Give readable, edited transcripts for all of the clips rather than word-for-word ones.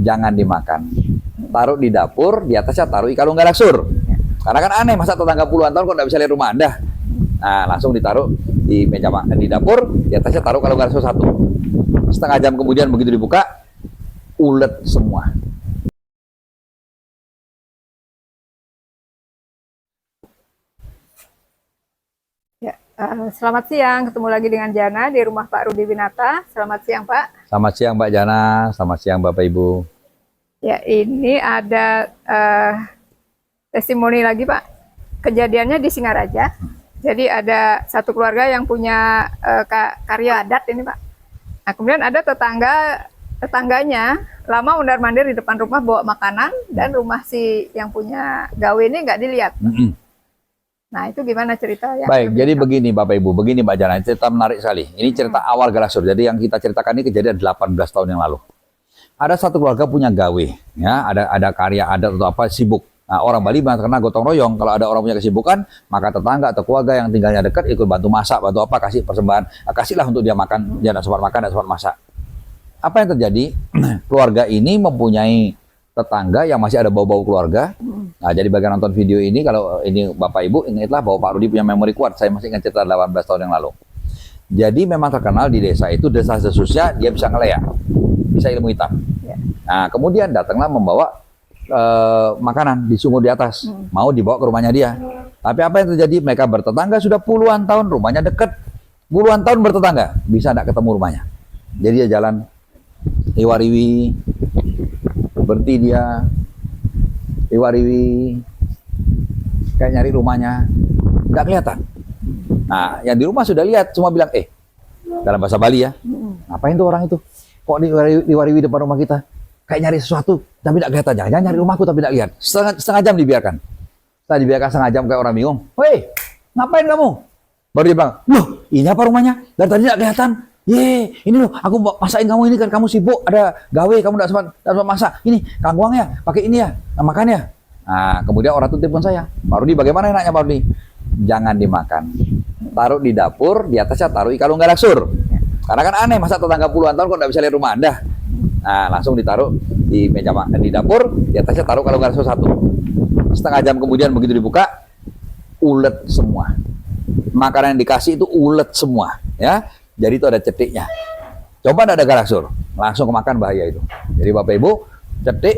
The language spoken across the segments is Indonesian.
Jangan dimakan. Taruh di dapur, di atasnya taruh ikan unggal laksur. Karena kan aneh, masa tetangga puluhan tahun kok nggak bisa lihat rumah Anda? Nah, langsung ditaruh di meja makan, di dapur, di atasnya taruh ikan unggal laksur satu. Setengah jam kemudian begitu dibuka, ulet semua. Ya, selamat siang. Ketemu lagi dengan Jana di rumah Pak Rudi Winata. Selamat siang, Pak. Selamat siang Mbak Jana, selamat siang Bapak Ibu. Ya, ini ada testimoni lagi, Pak. Kejadiannya di Singaraja. Jadi ada satu keluarga yang punya karya adat ini, Pak. Nah, kemudian ada tetangganya lama mondar-mandir di depan rumah bawa makanan dan rumah si yang punya gawe ini nggak dilihat. Nah, itu gimana cerita ya? Baik, jadi begini Bapak Ibu, begini Mbak Jana, cerita menarik sekali. Ini cerita awal Galaksur. Jadi yang kita ceritakan ini kejadian 18 tahun yang lalu. Ada satu keluarga punya gawe, ya, ada karya adat atau apa sibuk. Nah, orang Bali karena gotong royong, kalau ada orang punya kesibukan, maka tetangga atau keluarga yang tinggalnya dekat ikut bantu masak, bantu apa, kasih persembahan, kasihlah untuk dia makan, dia sempat makan, dan sempat masak. Apa yang terjadi? Keluarga ini mempunyai tetangga yang masih ada bau-bau keluarga. Nah, jadi bagi nonton video ini, kalau ini Bapak Ibu, ingatlah bahwa Pak Rudi punya memori kuat. Saya masih ingat cerita 18 tahun yang lalu. Jadi memang terkenal di desa itu, desa-desusnya dia bisa ngeleak, bisa ilmu hitam. Nah, kemudian datanglah membawa makanan di sumur di atas, mau dibawa ke rumahnya dia. Tapi apa yang terjadi? Mereka bertetangga sudah puluhan tahun, rumahnya dekat, puluhan tahun bertetangga, bisa tidak ketemu rumahnya. Jadi dia jalan iwariwi, berhenti dia iwariwi, kayak nyari rumahnya, nggak kelihatan. Nah, yang di rumah sudah lihat, semua bilang, dalam bahasa Bali ya, ngapain tuh orang itu? Kok di depan rumah kita? Kayak nyari sesuatu, tapi tidak kelihatan. Jangan nyari rumahku, tapi tidak lihat. Setengah jam dibiarkan. Setelah dibiarkan setengah jam, kayak orang bingung. Woi, ngapain kamu? Baru dia bilang, loh, ini apa rumahnya? Dari tadi tidak kelihatan. Ini loh, aku masakin kamu ini kan, kamu sibuk, ada gawe, kamu tidak sempat masak. Ini, kangkuang ya, pakai ini ya, makan ya. Nah, kemudian orang itu telepon saya. Pak Rudi, bagaimana enaknya Pak Rudi? Jangan dimakan. Taruh di dapur, di atasnya taruh ikan unggal laksur. Karena kan aneh, masa tetangga puluhan tahun kok nggak bisa lihat rumah Anda? Nah, langsung ditaruh di meja makan, di dapur, di atasnya taruh ikan unggal laksur satu. Setengah jam kemudian begitu dibuka, ulet semua. Makanan yang dikasih itu ulet semua, ya. Jadi itu ada cetiknya. Coba tidak ada galaksur, langsung kemakan, bahaya itu. Jadi Bapak Ibu, cetik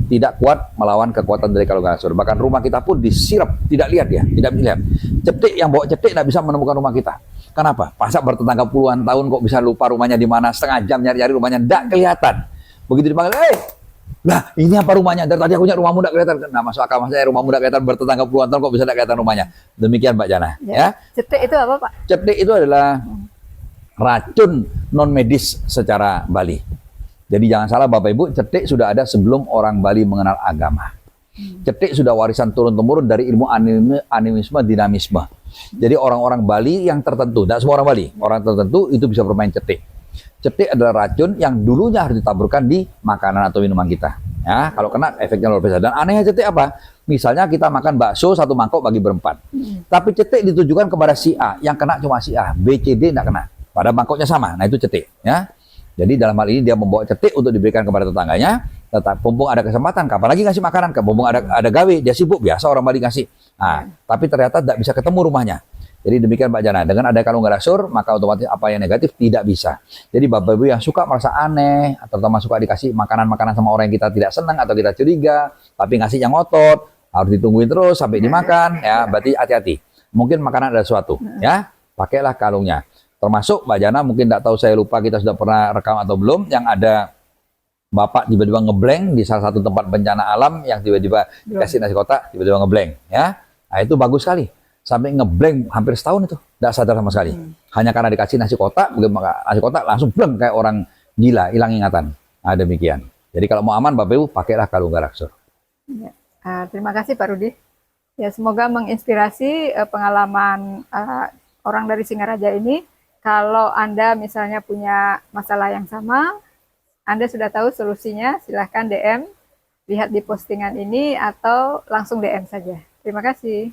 tidak kuat melawan kekuatan dari kalau galaksur. Bahkan rumah kita pun disirap, tidak lihat ya, tidak lihat. Cetik yang bawa cetik tidak bisa menemukan rumah kita. Kenapa? Masa bertetangga puluhan tahun kok bisa lupa rumahnya di mana? Setengah jam nyari-nyari rumahnya, tidak kelihatan. Begitu dipanggil, lah ini apa rumahnya? Dari tadi aku nyari rumahmu tidak kelihatan. Nah, masuk akal, maksudnya rumahmu tidak kelihatan, bertetangga puluhan tahun kok bisa tidak kelihatan rumahnya. Demikian Mbak Jana. Ya. Cetik itu apa Pak? Cetik itu adalah racun non medis secara Bali. Jadi jangan salah Bapak Ibu, cetik sudah ada sebelum orang Bali mengenal agama. Cetik sudah warisan turun-temurun dari ilmu animisme, dinamisme. Jadi orang-orang Bali yang tertentu, tidak semua orang Bali, orang tertentu itu bisa bermain cetik. Cetik adalah racun yang dulunya harus ditaburkan di makanan atau minuman kita. Ya, kalau kena efeknya luar biasa. Dan anehnya cetik apa? Misalnya kita makan bakso satu mangkok bagi berempat. Tapi cetik ditujukan kepada si A, yang kena cuma si A, B, C, D tidak kena. Pada mangkoknya sama, nah itu cetik. Ya. Jadi dalam hal ini dia membawa cetik untuk diberikan kepada tetangganya. Tetap mumpung ada kesempatan, kapan lagi ngasih makanan? Mumpung ada gawe, dia sibuk, biasa orang Bali ngasih. Nah, tapi ternyata tidak bisa ketemu rumahnya. Jadi demikian Mbak Jana, dengan ada kalung galaksur, maka otomatis apa yang negatif tidak bisa. Jadi Bapak Ibu yang suka merasa aneh, atau terutama suka dikasih makanan-makanan sama orang yang kita tidak senang atau kita curiga, tapi ngasih yang ngotot, harus ditungguin terus sampai dimakan, ya berarti hati-hati. Mungkin makanan ada sesuatu, ya pakailah kalungnya. Termasuk Mbak Jana, mungkin tidak tahu, saya lupa kita sudah pernah rekam atau belum, yang ada Bapak tiba-tiba ngeblank di salah satu tempat bencana alam, yang tiba-tiba dikasih nasi kotak, tiba-tiba ngeblank, ya. Nah itu bagus sekali. Sampai ngeblank hampir setahun itu, tidak sadar sama sekali. Hanya karena dikasih nasi kotak, begitu nasi kotak langsung blank kayak orang gila, hilang ingatan. Nah, demikian. Jadi kalau mau aman Bapak Ibu, pakailah kalung galaksur. Ya. Terima kasih Pak Rudi. Ya, semoga menginspirasi pengalaman orang dari Singaraja ini. Kalau Anda misalnya punya masalah yang sama, Anda sudah tahu solusinya, silahkan DM, lihat di postingan ini, atau langsung DM saja. Terima kasih.